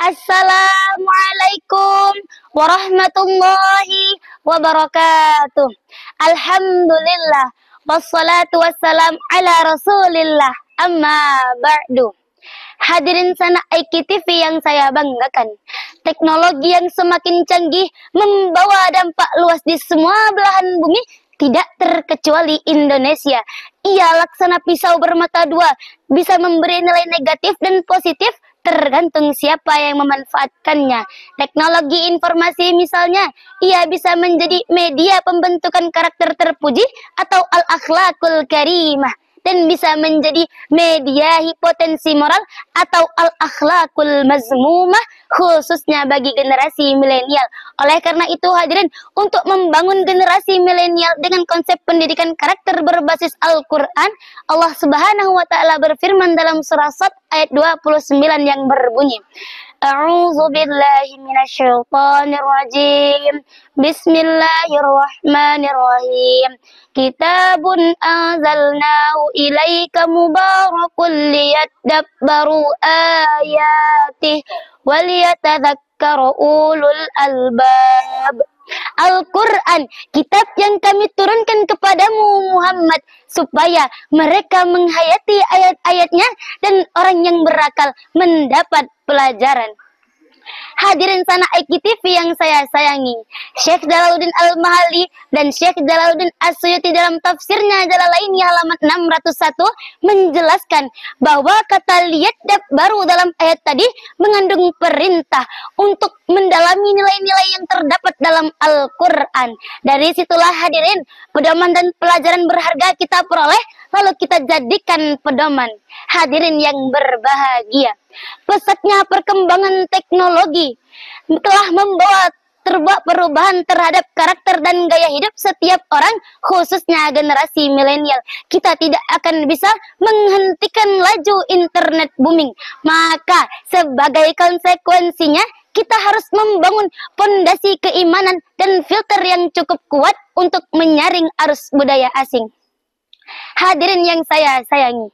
Assalamualaikum warahmatullahi wabarakatuh. Alhamdulillah wassalatu wassalam ala rasulillah, amma ba'du. Hadirin sana IKTV yang saya banggakan, teknologi yang semakin canggih membawa dampak luas di semua belahan bumi, tidak terkecuali Indonesia. Ia laksana pisau bermata dua, bisa memberi nilai negatif dan positif tergantung siapa yang memanfaatkannya. Teknologi informasi misalnya, ia bisa menjadi media pembentukan karakter terpuji atau al-akhlakul karimah, dan bisa menjadi media hipotensi moral atau al-akhlakul mazmumah, khususnya bagi generasi milenial. Oleh karena itu hadirin, untuk membangun generasi milenial dengan konsep pendidikan karakter berbasis Al-Quran, Allah Subhanahu wa Ta'ala berfirman dalam surah Sad ayat 29 yang berbunyi, A'udzu billahi minasyaitonir rajim. Bismillahirrahmanirrahim. Kitabun anzalnahu ilaika mubarakun liyadabbaru ayatih waliyatadzakkara ulul albab. Al-Quran, kitab yang kami turunkan kepadamu Muhammad, supaya mereka menghayati ayat-ayatnya dan orang yang berakal mendapat pelajaran. Hadirin sana IKTV yang saya sayangi, Syekh Jalaluddin Al-Mahalli dan Syekh Jalaluddin As-Suyuti dalam tafsirnya Jalalaini halaman 601 menjelaskan bahwa kata liyadab baru dalam ayat tadi mengandung perintah untuk mendalami nilai-nilai yang terdapat dalam Al-Quran. Dari situlah hadirin, pedoman dan pelajaran berharga kita peroleh, lalu kita jadikan pedoman. Hadirin yang berbahagia, pesatnya perkembangan teknologi telah membawa perubahan terhadap karakter dan gaya hidup setiap orang, khususnya generasi milenial. Kita tidak akan bisa menghentikan laju internet booming. Maka sebagai konsekuensinya, kita harus membangun fondasi keimanan dan filter yang cukup kuat untuk menyaring arus budaya asing. Hadirin yang saya sayangi,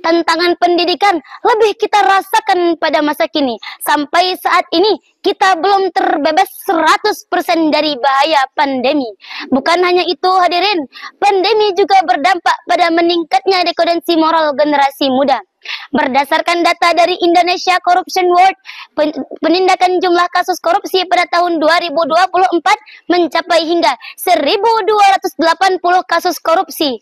tantangan pendidikan lebih kita rasakan pada masa kini. Sampai saat ini kita belum terbebas 100% dari bahaya pandemi. Bukan hanya itu hadirin, pandemi juga berdampak pada meningkatnya dekadensi moral generasi muda. Berdasarkan data dari Indonesia Corruption Watch, penindakan jumlah kasus korupsi pada tahun 2024 mencapai hingga 1.280 kasus korupsi.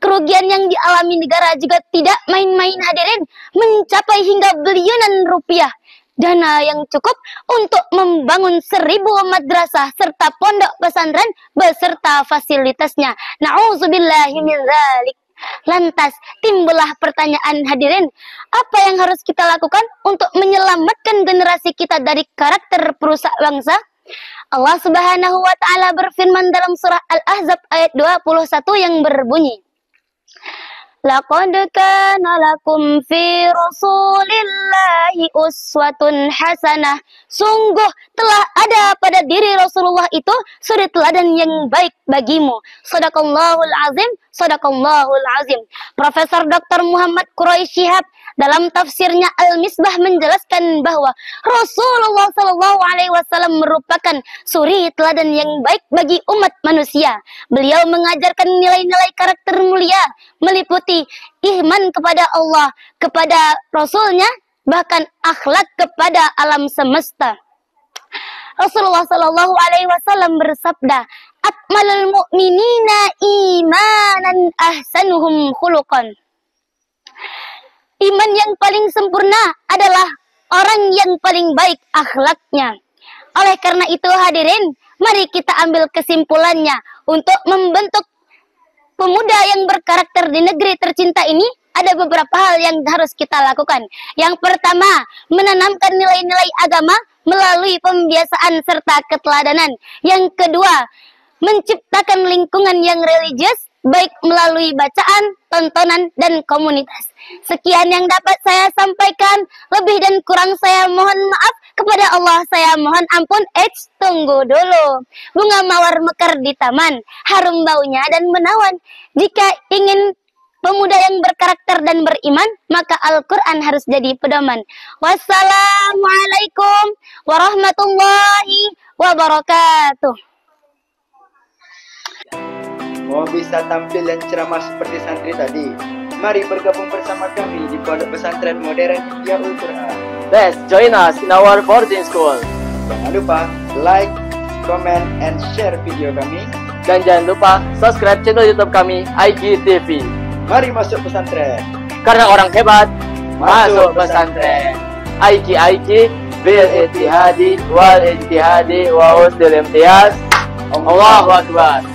Kerugian yang dialami negara juga tidak main-main hadirin, mencapai hingga biliunan rupiah. Dana yang cukup untuk membangun 1.000 madrasah serta pondok pesantren beserta fasilitasnya. Na'udzubillahi min dzalik. Lantas timbullah pertanyaan hadirin, apa yang harus kita lakukan untuk menyelamatkan generasi kita dari karakter perusak bangsa? Allah Subhanahu wa Ta'ala berfirman dalam surah Al-Ahzab ayat 21 yang berbunyi, Laqad kana lakum fi Rasulillahi uswatun hasanah. Sungguh telah ada pada diri Rasulullah itu suri teladan yang baik bagimu. Shadaqallahul azim, shadaqallahul azim. Profesor Dr. Muhammad Quraisy Shihab dalam tafsirnya Al-Misbah menjelaskan bahwa Rasulullah SAW merupakan suri teladan yang baik bagi umat manusia. Beliau mengajarkan nilai-nilai karakter mulia, meliputi iman kepada Allah, kepada Rasulnya, bahkan akhlak kepada alam semesta. Rasulullah SAW bersabda, Akmalul mu'minina imanan ahsanuhum khuluqan. Iman yang paling sempurna adalah orang yang paling baik akhlaknya. Oleh karena itu hadirin, mari kita ambil kesimpulannya. Untuk membentuk pemuda yang berkarakter di negeri tercinta ini, ada beberapa hal yang harus kita lakukan. Yang pertama, menanamkan nilai-nilai agama melalui pembiasaan serta keteladanan. Yang kedua, menciptakan lingkungan yang religius, baik melalui bacaan, tontonan, dan komunitas. Sekian yang dapat saya sampaikan. Lebih dan kurang saya mohon maaf. Kepada Allah saya mohon ampun. Tunggu dulu. Bunga mawar mekar di taman, harum baunya dan menawan. Jika ingin pemuda yang berkarakter dan beriman, maka Al-Quran harus jadi pedoman. Wassalamualaikum warahmatullahi wabarakatuh. Mau bisa tampil dan ceramah seperti santri tadi? Mari bergabung bersama kami di Pondok Pesantren Modern Ihyaul Quran. Let's join us in our boarding school. Jangan lupa like, comment, and share video kami. Dan jangan lupa subscribe channel YouTube kami, IGTV. Mari masuk pesantren. Karena orang hebat masuk pesantren. IG bil ittihadi wal ijtihadi wa usdil imtiyaz. Allahu Akbar.